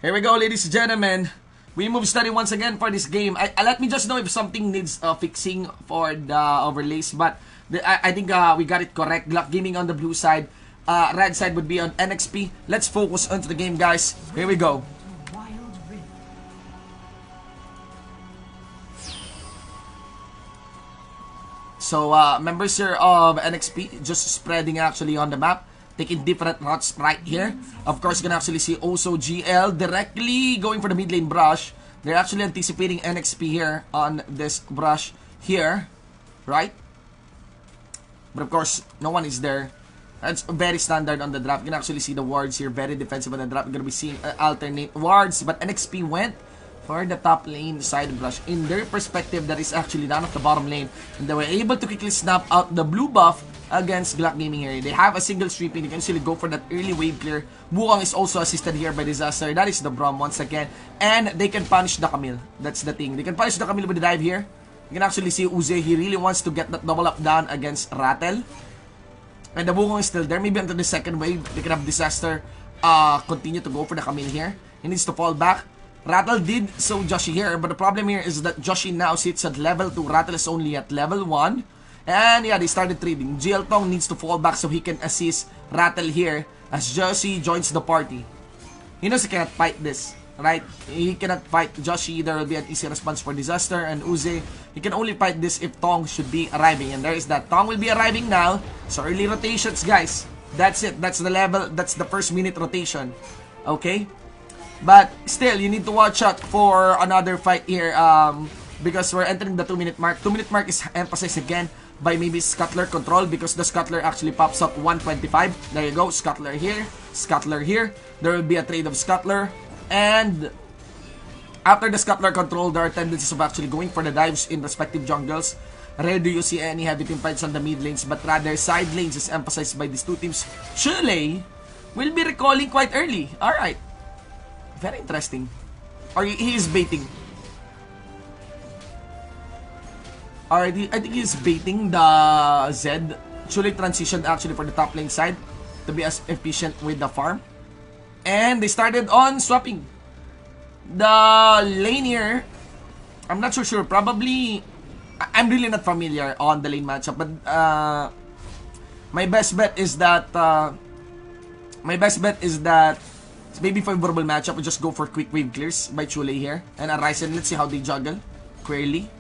Here we go, ladies and gentlemen. We move study once again for this game. Let me just know if something needs fixing for the overlays. But I think we got it correct. Gluck Gaming on the blue side. Red side would be on NXP. Let's focus onto the game, guys. Here we go. So, members here of NXP just spreading actually on the map. Taking different routes right here. Of course, you can actually see also GL directly going for the mid lane brush. They're actually anticipating NXP here on this brush here. Right? But of course, no one is there. That's very standard on the draft. You can actually see the wards here. Very defensive on the draft. You're going to be seeing alternate wards. But NXP went for the top lane side brush. In their perspective, that is actually down of the bottom lane. And they were able to quickly snap out the blue buff against Gluck Gaming here. They have a single sweeping. They can actually go for that early wave clear. Wukong is also assisted here by Disaster. That is the Braum once again. And they can punish the Camille. That's the thing. They can punish the Camille with the dive here. You can actually see Uze. He really wants to get that double up down against Rattle. And the Wukong is still there. Maybe until the second wave, they can have Disaster continue to go for the Camille here. He needs to fall back. Rattle did so Joshi here. But the problem here is that Joshi now sits at level 2. Rattle is only at level 1. And yeah, they started trading. GL Tong needs to fall back so he can assist Rattle here as Joshi joins the party. He knows he cannot fight this, right? He cannot fight Joshi. There will be an easy response for Disaster and Uze. He can only fight this if Tong should be arriving. And there is that. Tong will be arriving now. So early rotations, guys. That's it. That's the level. That's the first minute rotation. Okay? But still, you need to watch out for another fight here. Because we're entering the 2-minute mark. 2-minute mark is emphasized again by maybe Scuttler control because the Scuttler actually pops up 125. There you go, Scuttler here, Scuttler here. There will be a trade of Scuttler. And after the Scuttler control, there are tendencies of actually going for the dives in respective jungles. Rare do you see any heavy team fights on the mid lanes, but rather side lanes is emphasized by these two teams. Chile will be recalling quite early. Alright. Very interesting. Or he is baiting. Alright, I think he's baiting the Zed. Chule transitioned actually for the top lane side to be as efficient with the farm. And they started on swapping. The lane here, I'm not so sure. Probably, I'm really not familiar on the lane matchup. But my best bet is that it's maybe favorable matchup. We just go for quick wave clears by Chule here. And Arisen, let's see how they juggle. Queerly.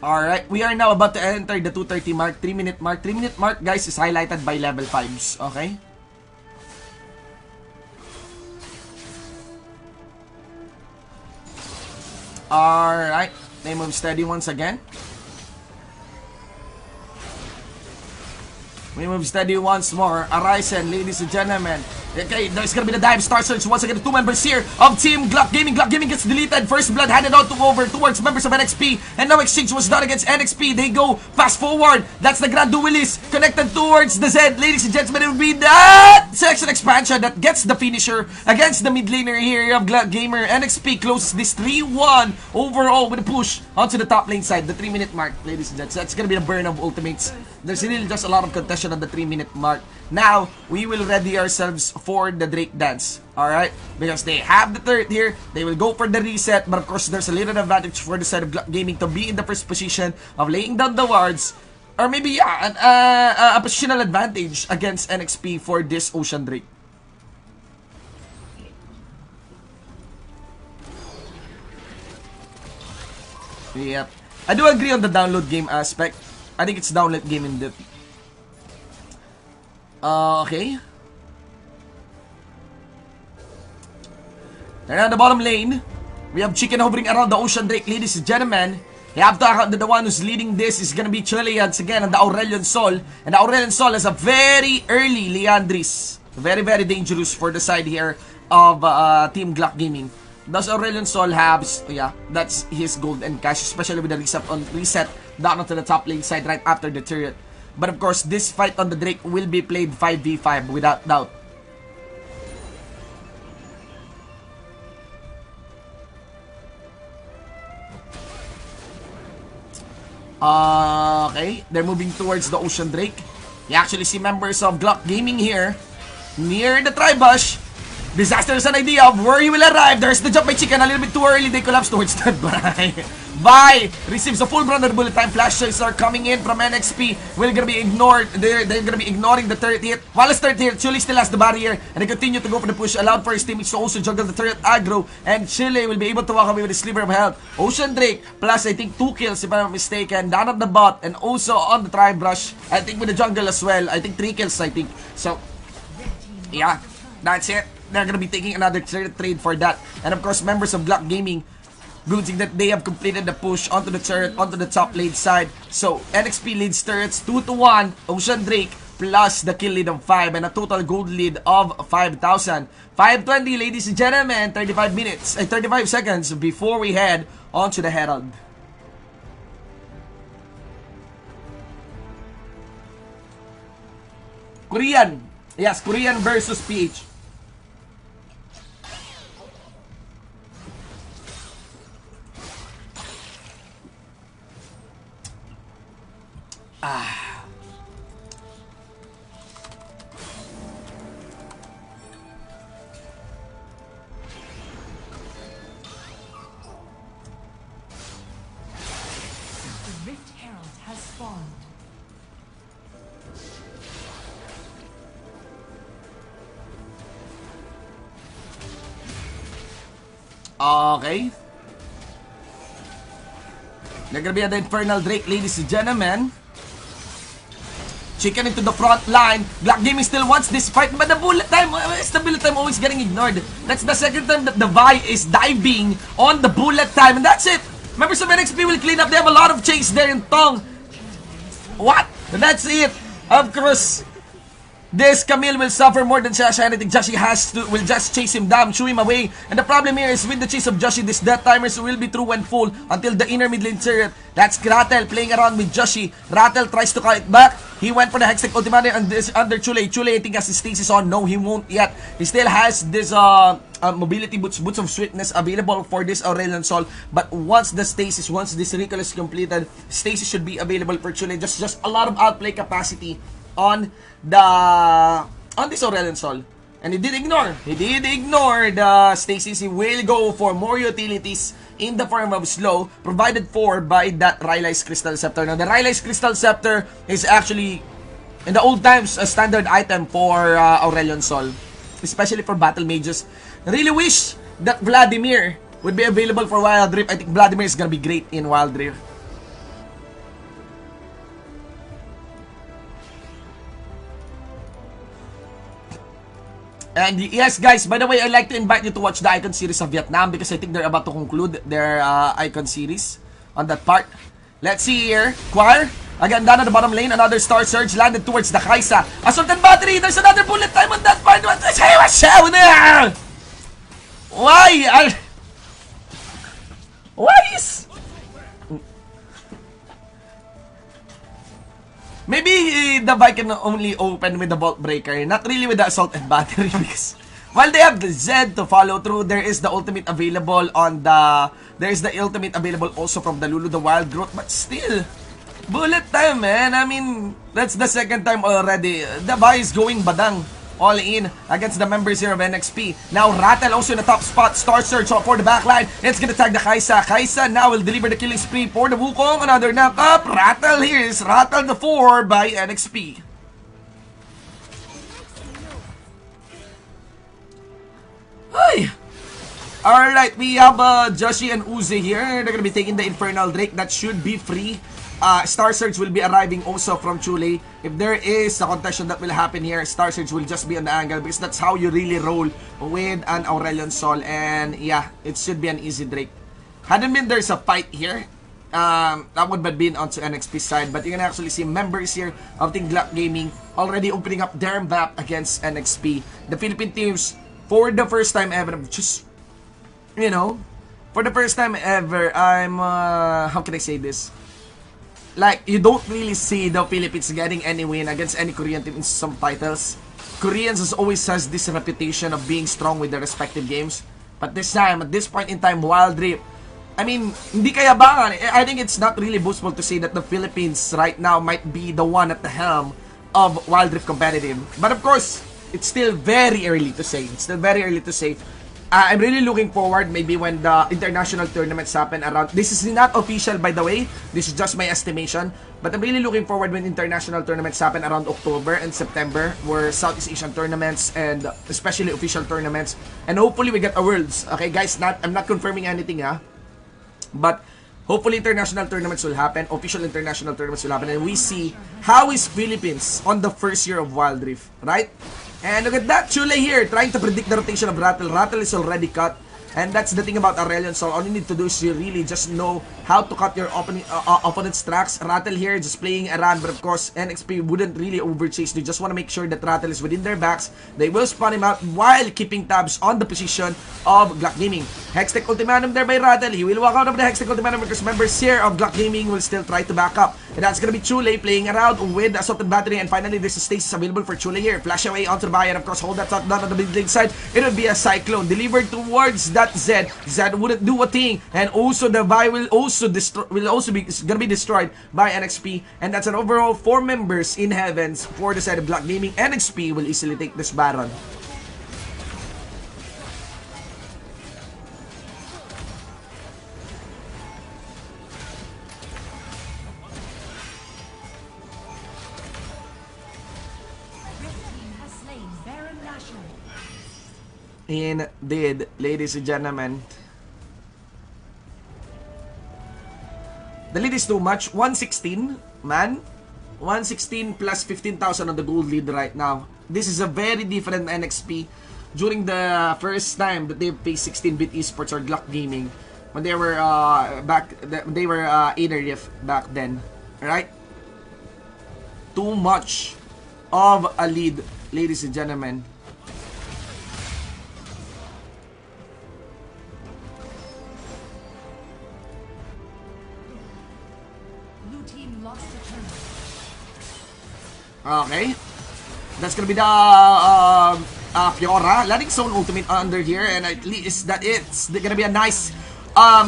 Alright, we are now about to enter the 2:30 mark, 3-minute mark. 3-minute mark, guys, is highlighted by level 5s, okay? Alright, they move steady once again. We move steady once more. Arisen, ladies and gentlemen. Okay, there's gonna be the dive star search once again. The two members here of Team Gluck Gaming. Gluck Gaming gets deleted. First blood handed out over towards members of NXP. And no exchange was done against NXP. They go fast forward. That's the Grand Duelist connected towards the Z. Ladies and gentlemen, it will be that section expansion that gets the finisher against the mid laner here of Gluck Gamer. NXP closes this 3-1 overall with a push onto the top lane side. The 3-minute mark, ladies and gents. That's gonna be the burn of ultimates. There's really just a lot of contention on the 3-minute mark. Now, we will ready ourselves for the Drake dance. Alright? Because they have the third here. They will go for the reset. But of course, there's a little advantage for the side of Gluck Gaming to be in the first position of laying down the wards. Or maybe, yeah, a positional advantage against NXP for this Ocean Drake. Yep. I do agree on the download game aspect. I think it's download game in depth. Okay. And on the bottom lane, we have Chicken hovering around the Ocean Drake, ladies and gentlemen. You have to account that the one who's leading this is gonna be Chile once again on the Aurelion Sol. And the Aurelion Sol has a very early Leandris. Very, very dangerous for the side here of Team Gluck Gaming. Does Aurelion Sol have, yeah, that's his gold and cash, especially with the reset down onto the top lane side right after the turret. But of course, this fight on the Drake will be played 5v5 without doubt. Okay, they're moving towards the Ocean Drake. You actually see members of Gluck Gaming here near the Tribush. Disaster is an idea of where you will arrive. There's the jump by Chicken. A little bit too early. They collapse towards that. Bye. Receives a full brother bullet time. Flashes are coming in from NXP. Will gonna be ignored. They're gonna be ignoring the third hit. While it's third hit, Chile still has the barrier. And they continue to go for the push. Allowed for his teammates to also juggle the third aggro. And Chile will be able to walk away with a sliver of health. Ocean Drake plus I think 2 kills if I'm not mistaken. Down on the bot. And also on the Tri-Brush. I think with the jungle as well. I think 3 kills I think. So, yeah. That's it. They're gonna be taking another trade for that. And of course, members of Gluck Gaming, good thing that they have completed the push onto the turret, onto the top lane side. So, NXP leads turrets 2-1. Ocean Drake plus the kill lead of 5 and a total gold lead of 5,000. 5:20, ladies and gentlemen, 35 seconds before we head onto the Herald. Korean. Yes, Korean versus PH. Okay. They're gonna be at the Infernal Drake, ladies and gentlemen. Chicken into the front line. Gluck Gaming still wants this fight, but the bullet time, always getting ignored. That's the second time that the Vi is diving on the bullet time, and that's it. Members of NXP will clean up. They have a lot of chase there in Tong. What? That's it. Of course, this Camille will suffer more than Joshi, and I think Joshi will just chase him down, shoo him away. And the problem here is with the chase of Joshi, this death timers will be true and full until the inner mid lane turret. That's Rattle playing around with Joshi. Rattle tries to call it back. He went for the Hextech Ultimate under Chule. Chule I think has his stasis on. No, he won't yet. He still has this mobility boots of sweetness available for this Aurelion Sol. But once this recall is completed, stasis should be available for Chule. Just a lot of outplay capacity on this Aurelion Sol. And he did ignore the stasis. He will go for more utilities in the form of slow, provided for by that Rylai's Crystal Scepter. Now, the Rylai's Crystal Scepter is actually, in the old times, a standard item for Aurelion Sol, especially for battle mages. I really wish that Vladimir would be available for Wildrift. I think Vladimir is gonna be great in Wildrift. And yes, guys, by the way, I'd like to invite you to watch the Icon series of Vietnam because I think they're about to conclude their Icon series on that part. Let's see here. Choir, again, down at the bottom lane, another Star Surge landed towards the Kaisa. Assault and Battery, there's another bullet time on that part. Why is... Maybe the bike can only open with the Bolt Breaker, not really with the Assault and Battery because while they have the Z to follow through, there is the ultimate available on the... There is the ultimate available also from the Lulu, the Wild Growth, but still, bullet time, man. I mean, that's the second time already. The Vi is going badang all in against the members here of NXP. Now Rattle also in the top spot. Star Search for the backline. It's gonna tag the Kaisa. Kaisa now will deliver the killing spree for the Wukong. Another knock up. Rattle here is Rattle the 4 by NXP. Ay! Alright, we have Joshi and Uzi here. They're gonna be taking the Infernal Drake. That should be free. Star Surge will be arriving also from Chule. If there is a contention that will happen here, Star Surge will just be on the angle because that's how you really roll with an Aurelion Sol. And yeah, it should be an easy Drake. Hadn't been there's a fight here, that would have been onto NXP side. But you can actually see members here of Team Gluck Gaming already opening up their map against NXP. The Philippine teams, for the first time ever, just, you know, for the first time ever, I'm, how can I say this? Like, you don't really see the Philippines getting any win against any Korean team in some titles. Koreans always has this reputation of being strong with their respective games. But this time, at this point in time, Wildrift, I mean, hindi kayabangan. I think it's not really boastful to say that the Philippines right now might be the one at the helm of Wildrift competitive. But of course, it's still very early to say. It's still very early to say. I'm really looking forward maybe when the international tournaments happen around. This is not official, by the way. This is just my estimation. But I'm really looking forward when international tournaments happen around October and September, where Southeast Asian tournaments and especially official tournaments. And hopefully we get a Worlds. Okay, guys, I'm not confirming anything, ha? But hopefully international tournaments will happen. Official international tournaments will happen. And we see how is Philippines on the first year of Wildrift, right? And look at that, Chule here, trying to predict the rotation of Rattle. Rattle is already cut. And that's the thing about Aurelion. So all you need to do is you really just know how to cut your opponent's tracks. Rattle here just playing around, but of course NXP wouldn't really overchase. They just want to make sure that Rattle is within their backs. They will spawn him out while keeping tabs on the position of Gluck Gaming. Hextech Ultimatum there by Rattle. He will walk out of the Hextech Ultimatum because members here of Gluck Gaming will still try to back up. And that's gonna be Chule playing around with the Assaulted Battery. And finally there's a stasis available for Chule here. Flash away onto the buy, and of course hold that top down on the mid lane side. It will be a Cyclone delivered towards that Zed. Zed wouldn't do a thing, and also the buy will also be gonna be destroyed by NXP. And that's an overall 4 members in heavens for the side of Gluck Gaming. NXP will easily take this Baron. Indeed, ladies and gentlemen. The lead is too much. 116, man. 116 plus 15,000 on the gold lead right now. This is a very different NXP during the first time that they faced 16-bit Esports or Gluck Gaming when they were Wildrift back then. Right? Too much of a lead, ladies and gentlemen. Okay. That's gonna be the Fiora. Landing Zone Ultimate under here. And at least that it's gonna be a nice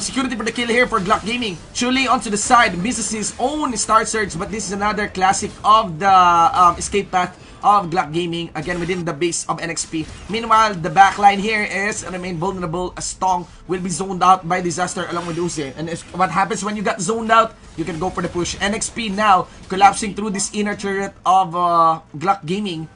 security for the kill here for Gluck Gaming. Chule onto the side. Misses his own Star Surge. But this is another classic of the escape path of Gluck Gaming. Again, within the base of NXP. Meanwhile, the backline here is remain vulnerable as Tong will be zoned out by Disaster along with Uzi. And what happens when you got zoned out? You can go for the push. NXP now collapsing through this inner turret of Gluck Gaming.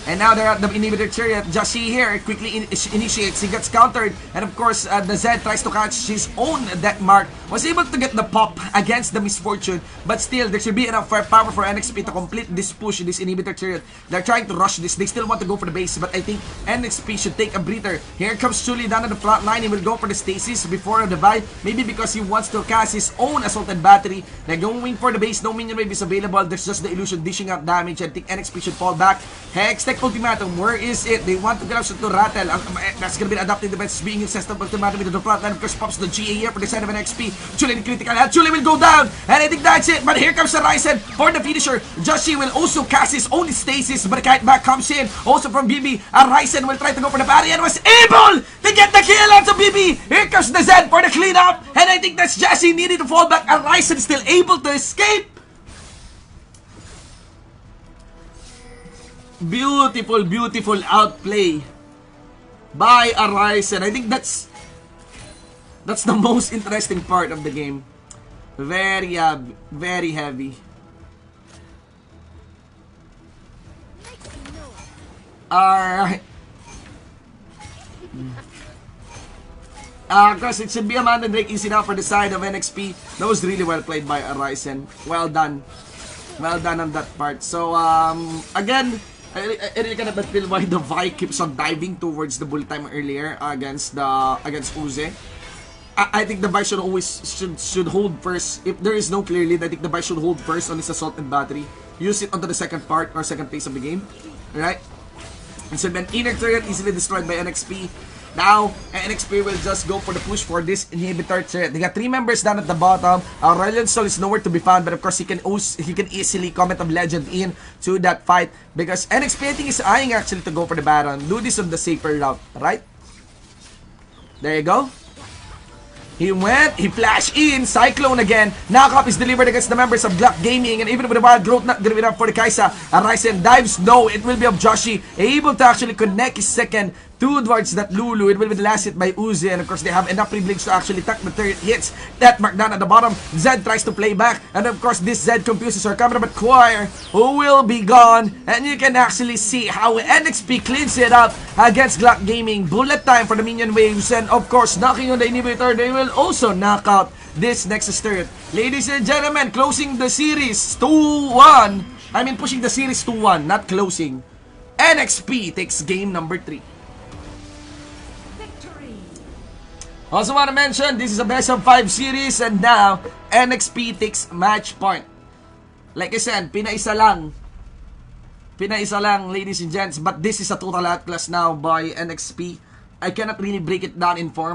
And now they're at the inhibitor chariot. Jashi here quickly initiates. He gets countered. And of course, the Zed tries to catch his own death mark. Was able to get the pop against the Misfortune. But still, there should be enough firepower for NXP to complete this push, this inhibitor chariot. They're trying to rush this. They still want to go for the base. But I think NXP should take a breather. Here comes Chule down on the front line. He will go for the stasis before the buy. Maybe because he wants to cast his own Assaulted Battery. They're going for the base. No minion wave is available. There's just the illusion dishing out damage. I think NXP should fall back. Hextech Ultimatum, where is it? They want to collapse to Rattle. That's gonna be an adaptive defense being incensed of Ultimatum into the front line because pops the GA here for the side of NXP. Chule in critical health. Chule will go down. And I think that's it. But here comes the Ryzen for the finisher. Joshi will also cast his own stasis. But the kite back comes in. Also from BB. Ryzen will try to go for the parry and was able to get the kill out of BB. Here comes the Zed for the cleanup. And I think that's Joshi needed to fall back. And Ryzen still able to escape. Beautiful, beautiful outplay by Arise, and I think that's the most interesting part of the game. Very heavy. Alright. Because it should be a man and Drake easy now for the side of NXP. That was really well played by Arise, and well done. Well done on that part. So, again, I really cannot but feel why the Vi keeps on diving towards the bull time earlier against Uzi. I think the Vi should hold first. If there is no clear lead, I think the Vi should hold first on his Assaulted Battery. Use it onto the second part or second phase of the game. Alright? And so then inner turret easily destroyed by NXP. Now, NXP will just go for the push for this inhibitor turret. They got 3 members down at the bottom. Aurelion Sol is nowhere to be found, but of course he can easily comment of legend in to that fight because NXP I think is eyeing actually to go for the Baron. Do this on the safer route, right? There you go. He went, he flashed in, Cyclone again. Knockup is delivered against the members of Gluck Gaming, and even with the Wild Growth not giving up for the Kaisa. Ryzen dives, no, it will be of Joshi, able to actually connect his second towards that Lulu. It will be the last hit by Uzi, and of course they have enough privilege to actually tuck the third hits. That marked down at the bottom. Zed tries to play back, and of course this Zed confuses our camera, but Choir, who will be gone, and you can actually see how NXP cleans it up against Gluck Gaming. Bullet time for the minion waves, and of course knocking on the inhibitor, they will also knock out this Nexus turret. Ladies and gentlemen, closing the series 2-1. I mean pushing the series 2-1, not closing. NXP takes game number 3. Also want to mention, this is a best of 5 series, and now NXP takes match point. Like I said, pinaisa lang, ladies and gents, but this is a total outclass now by NXP. I cannot really break it down in form.